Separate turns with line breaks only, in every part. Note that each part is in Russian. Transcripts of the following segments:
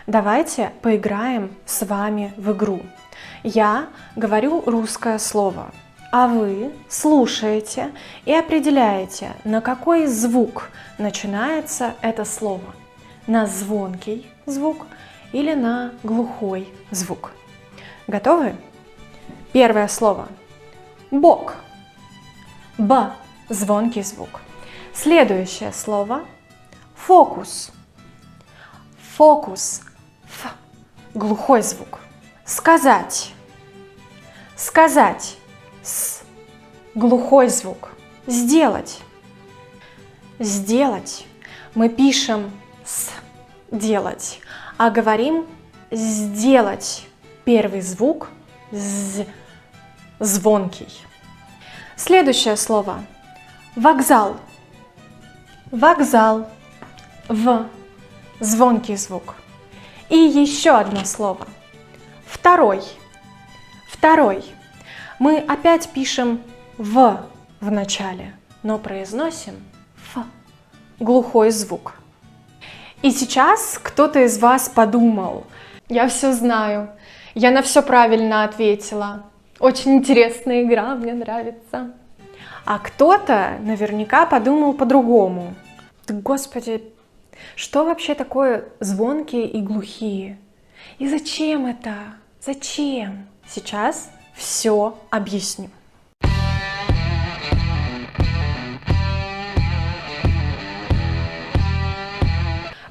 Давайте поиграем с вами в игру. Я говорю русское слово, а вы слушаете и определяете, на какой звук начинается это слово. На звонкий звук или на глухой звук. Готовы? Первое слово. Бок. Б. Звонкий звук. Следующее слово. Фокус. Фокус. Ф. Глухой звук. Сказать. Сказать. С. Глухой звук. Сделать. Сделать. Мы пишем с. Делать. А говорим сделать. Первый звук з. Звонкий. Следующее слово. Вокзал. Вокзал. В. Звонкий звук. И еще одно слово. Второй. Второй. Мы опять пишем в начале, но произносим ф. Глухой звук. И сейчас кто-то из вас подумал: я все знаю, я на все правильно ответила. Очень интересная игра, мне нравится. А кто-то наверняка подумал по-другому. Господи, что вообще такое звонкие и глухие? И зачем это? Зачем? Сейчас все объясню.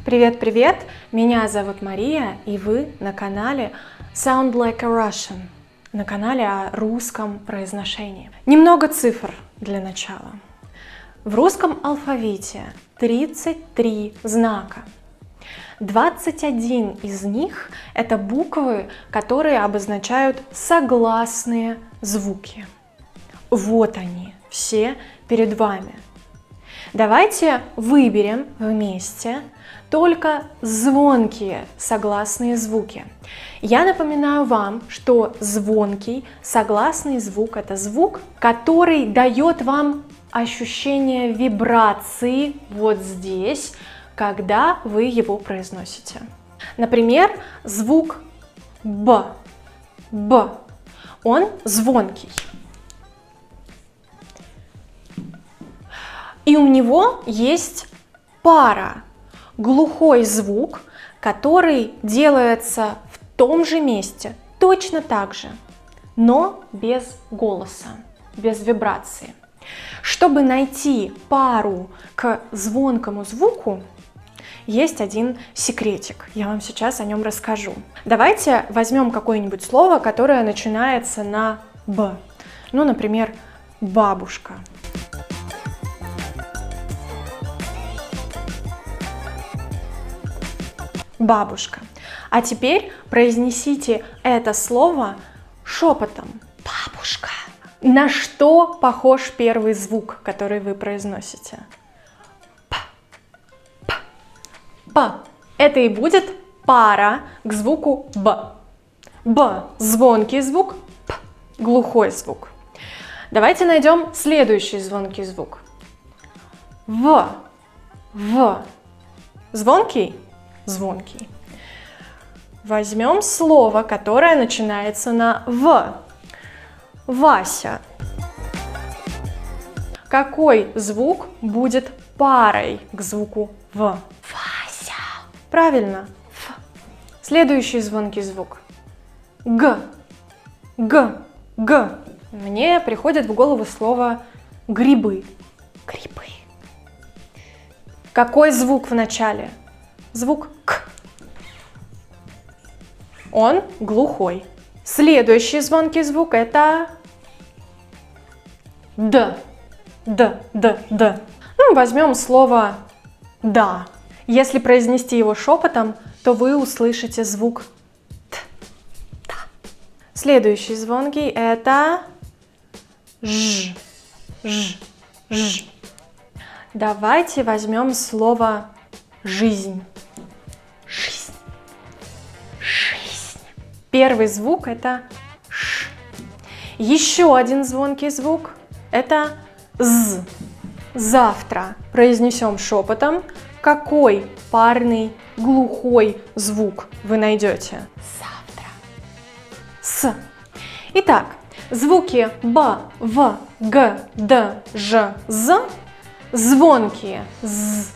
Привет-привет! Меня зовут Мария, и вы на канале Sound Like a Russian, на канале о русском произношении. Немного цифр для начала. В русском алфавите 33 знака. 21 из них – это буквы, которые обозначают согласные звуки. Вот они, все перед вами. Давайте выберем вместе только звонкие согласные звуки. Я напоминаю вам, что звонкий согласный звук – это звук, который дает вам ощущение вибрации вот здесь, когда вы его произносите. Например, звук Б. Б. Он звонкий. И у него есть пара. Глухой звук, который делается в том же месте, точно так же, но без голоса, без вибрации. Чтобы найти пару к звонкому звуку, есть один секретик. Я вам сейчас о нем расскажу. Давайте возьмем какое-нибудь слово, которое начинается на «б». Ну, например, бабушка. Бабушка. А теперь произнесите это слово шепотом. Бабушка. На что похож первый звук, который вы произносите? П. П. П. Это и будет пара к звуку Б. Б. Звонкий звук. П. Глухой звук. Давайте найдем следующий звонкий звук. В. В. Звонкий? Звонкий. Возьмем слово, которое начинается на В. Вася. Какой звук будет парой к звуку В? Вася. Правильно. Ф. Следующий звонкий звук. Г. Г. Г. Мне приходит в голову слово грибы. Грибы. Какой звук в начале? Звук К. Он глухой. Следующий звонкий звук – это Д. Д, Д, Д. Ну, возьмем слово «да». Если произнести его шепотом, то вы услышите звук Т. Да. Следующий звонкий – это Ж. Ж. Ж. Давайте возьмем слово «жизнь». Жизнь. Жизнь. Первый звук – это Ш. Еще один звонкий звук – это З. Завтра произнесем шепотом. Какой парный глухой звук вы найдете? Завтра. С. Итак, звуки Б, В, Г, Д, Ж, З звонкие,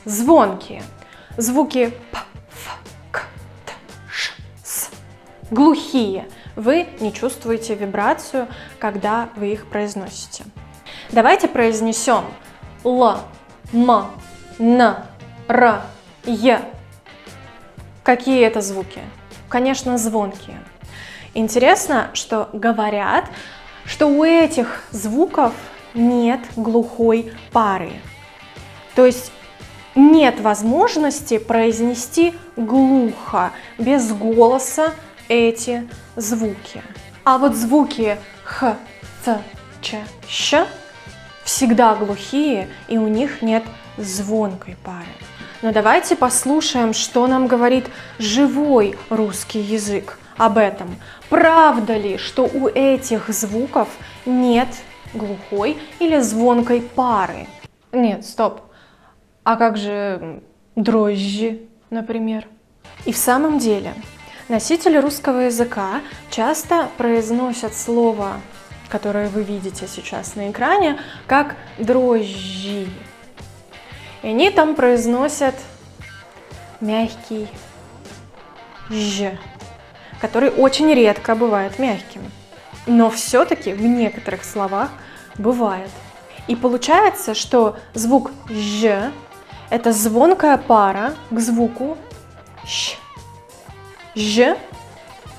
звонкие. Звуки П, Ф, К, Т, Ш, С глухие. Вы не чувствуете вибрацию, когда вы их произносите. Давайте произнесем Л, М, Н, Р, Е. Какие это звуки? Конечно, звонкие. Интересно, что говорят, что у этих звуков нет глухой пары. То есть нет возможности произнести глухо, без голоса эти звуки. А вот звуки Х, Ц, Ч, Щ всегда глухие, и у них нет звонкой пары. Но давайте послушаем, что нам говорит живой русский язык об этом. Правда ли, что у этих звуков нет глухой или звонкой пары? Нет, стоп. А как же дрожжи, например? И в самом деле, носители русского языка часто произносят слово, которое вы видите сейчас на экране, как дрожжи. И они там произносят мягкий «ж», который очень редко бывает мягким. Но все-таки в некоторых словах бывает. И получается, что звук «ж» – это звонкая пара к звуку «щ». «Ж»,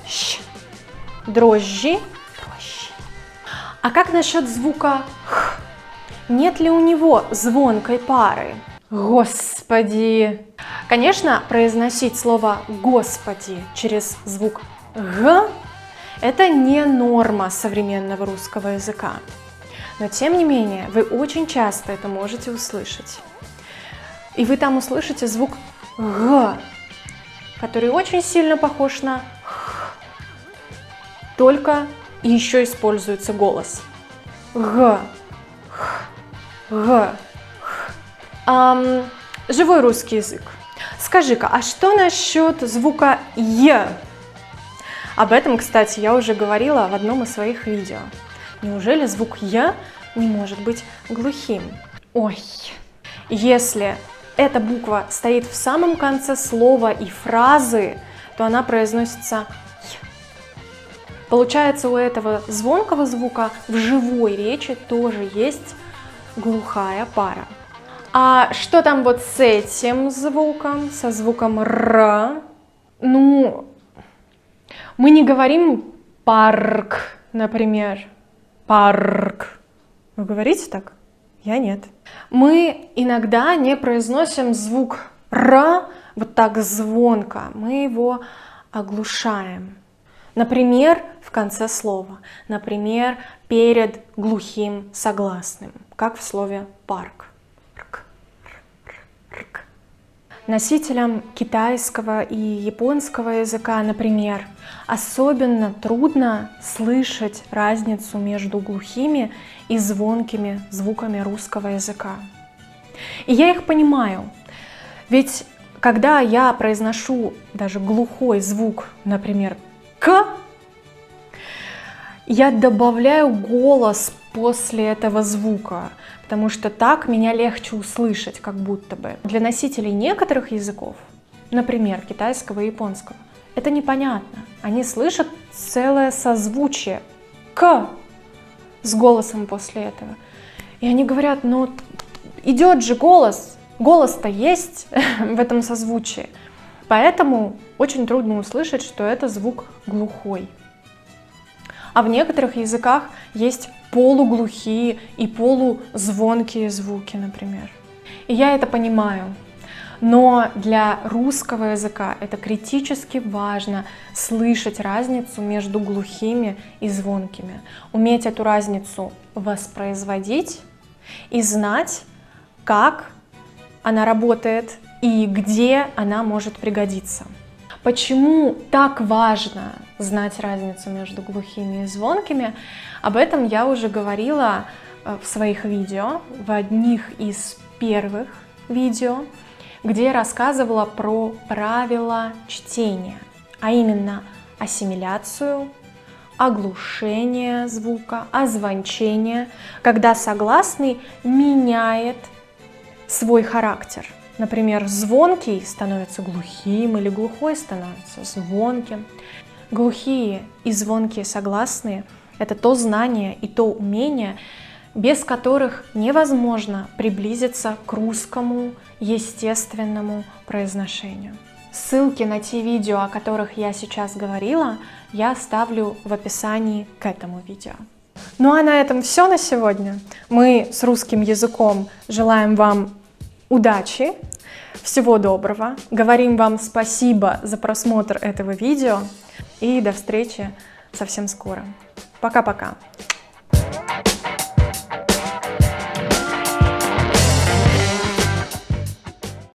«щ». Дрожжи, дрожжи. А как насчет звука «х»? Нет ли у него звонкой пары? Господи! Конечно, произносить слово «господи» через звук «г» – это не норма современного русского языка. Но тем не менее, вы очень часто это можете услышать. И вы там услышите звук «г», который очень сильно похож на «х». Только еще используется голос. «Г», «х», «г», «х». Живой русский язык. Скажи-ка, а что насчет звука «й»? Об этом, кстати, я уже говорила в одном из своих видео. Неужели звук «й» не может быть глухим? Ой, если эта буква стоит в самом конце слова и фразы, то она произносится «й». Получается, у этого звонкого звука в живой речи тоже есть глухая пара. А что там вот с этим звуком, со звуком «р»? Ну, мы не говорим «парк», например. Парк. Вы говорите так? Я нет. Мы иногда не произносим звук «р» вот так звонко. Мы его оглушаем. Например, в конце слова. Например, перед глухим согласным, как в слове «парк». Носителям китайского и японского языка, например, особенно трудно слышать разницу между глухими и звонкими звуками русского языка. И я их понимаю, ведь когда я произношу даже глухой звук, например, «к», я добавляю голос после этого звука, потому что так меня легче услышать, как будто бы. Для носителей некоторых языков, например, китайского и японского, это непонятно. Они слышат целое созвучие «к» с голосом после этого. И они говорят, ну идет же голос, голос-то есть в этом созвучии. Поэтому очень трудно услышать, что это звук глухой. А в некоторых языках есть полуглухие и полузвонкие звуки, например. И я это понимаю. Но для русского языка это критически важно слышать разницу между глухими и звонкими. Уметь эту разницу воспроизводить и знать, как она работает и где она может пригодиться. Почему так важно знать разницу между глухими и звонкими? Об этом я уже говорила в своих видео, в одних из первых видео, где я рассказывала про правила чтения, а именно ассимиляцию, оглушение звука, озвончение, когда согласный меняет свой характер. Например, звонкий становится глухим или глухой становится звонким. Глухие и звонкие согласные – это то знание и то умение, без которых невозможно приблизиться к русскому естественному произношению. Ссылки на те видео, о которых я сейчас говорила, я оставлю в описании к этому видео. Ну а на этом все на сегодня. Мы с русским языком желаем вам удачи, всего доброго. Говорим вам спасибо за просмотр этого видео и до встречи совсем скоро. Пока-пока.